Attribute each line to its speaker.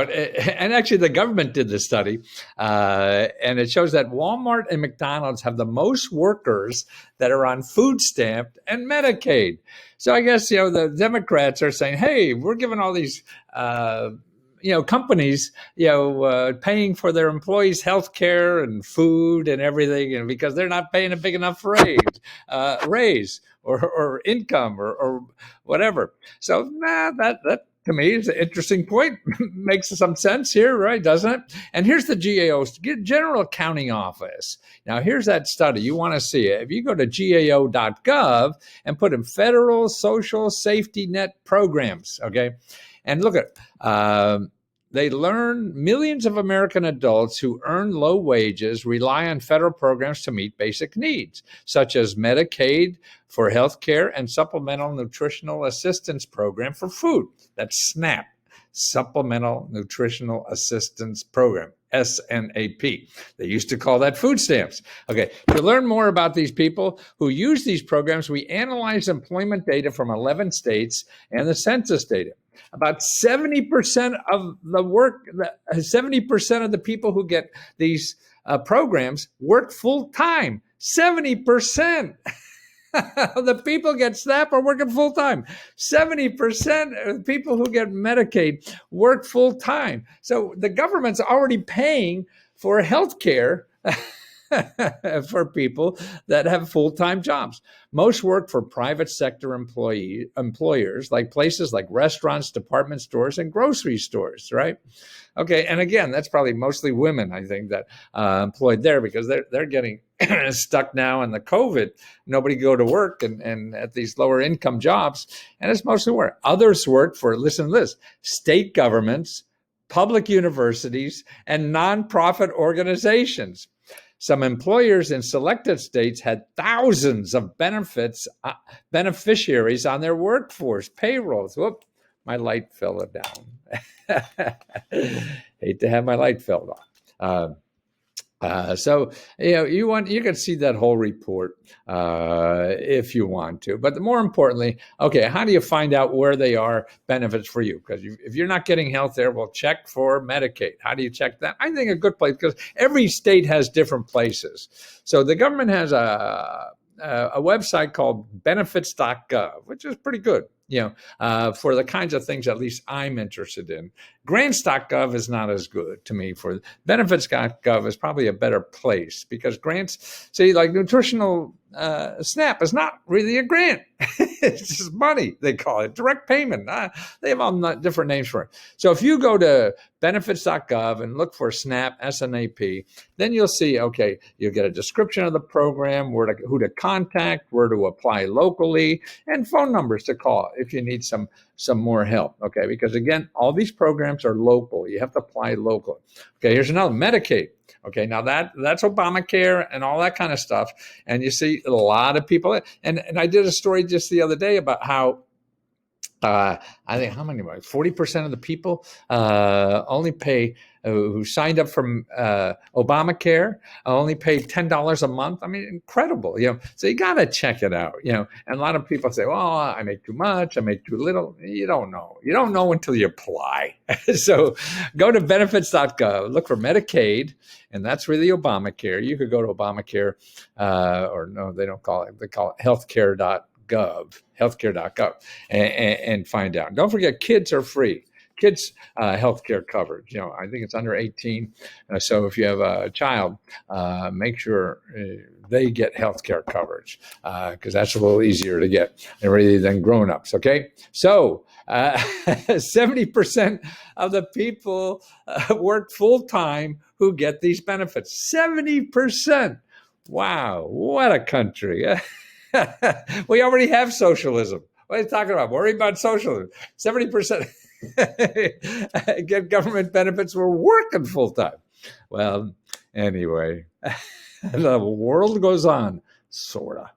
Speaker 1: And actually, the government did the study, and it shows that Walmart and McDonald's have the most workers that are on food stamp and Medicaid. So I guess the Democrats are saying, "Hey, we're giving all these." Companies, paying for their employees' health care and food and everything, and because they're not paying a big enough raise or income or whatever. So that to me is an interesting point. Makes some sense here, right? Doesn't it? And here's the GAO, General Accounting Office. Now, here's that study. You want to see it. If you go to GAO.gov and put in Federal Social Safety Net Programs, okay? And look at they learn millions of American adults who earn low wages rely on federal programs to meet basic needs, such as Medicaid for health care and Supplemental Nutritional Assistance Program for food. That's SNAP, Supplemental Nutritional Assistance Program, SNAP. They used to call that food stamps. Okay, to learn more about these people who use these programs, we analyzed employment data from 11 states and the census data. About 70% of the 70% of the people who get these programs work full time. 70% of the people get SNAP are working full time. 70% of the people who get Medicaid work full time. So the government's already paying for health care for people that have full-time jobs. Most work for private sector employers, like places like restaurants, department stores, and grocery stores, right? Okay, and again, that's probably mostly women, I think, that employed there because they're getting stuck now in the COVID. Nobody go to work and at these lower income jobs, and it's mostly work. Others work for, listen to this, state governments, public universities, and nonprofit organizations. Some employers in selected states had thousands of beneficiaries on their workforce payrolls. Whoop, my light fell down. Hate to have my light fell off. So you can see that whole report if you want to. But more importantly, okay, how do you find out where they are benefits for you? Because if you're not getting health care, well, check for Medicaid. How do you check that? I think a good place, because every state has different places. So the government has a website called benefits.gov, which is pretty good, for the kinds of things at least I'm interested in. Grants.gov is not as good to me. For benefits.gov is probably a better place because grants, see, like nutritional SNAP is not really a grant. It's just money, they call it, direct payment. They have all different names for it. So if you go to benefits.gov and look for SNAP, SNAP, then you'll see, okay, you'll get a description of the program, who to contact, where to apply locally, and phone numbers to call if you need some more help, okay? Because again, all these programs are local. You have to apply locally. Okay, here's another, Medicaid. Okay, now that's Obamacare and all that kind of stuff. And you see a lot of people, and I did a story just the other day about how I think 40% of the people only pay who signed up for Obamacare only pay $10 a month. I mean, incredible, So you got to check it out, And a lot of people say, "Well, I make too much, I make too little." You don't know. You don't know until you apply. So go to benefits.gov, look for Medicaid, and that's really Obamacare. You could go to Obamacare, or no, they don't call it. They call it healthcare.gov, and find out. Don't forget, kids are free. Kids healthcare coverage. I think it's under 18. So if you have a child, make sure they get healthcare coverage because that's a little easier to get really than grown-ups. Okay, so 70% of the people work full-time who get these benefits. 70%. Wow, what a country! We already have socialism. What are you talking about? Worry about socialism. 70% get government benefits. We're working full time. Well, anyway, the world goes on, sorta.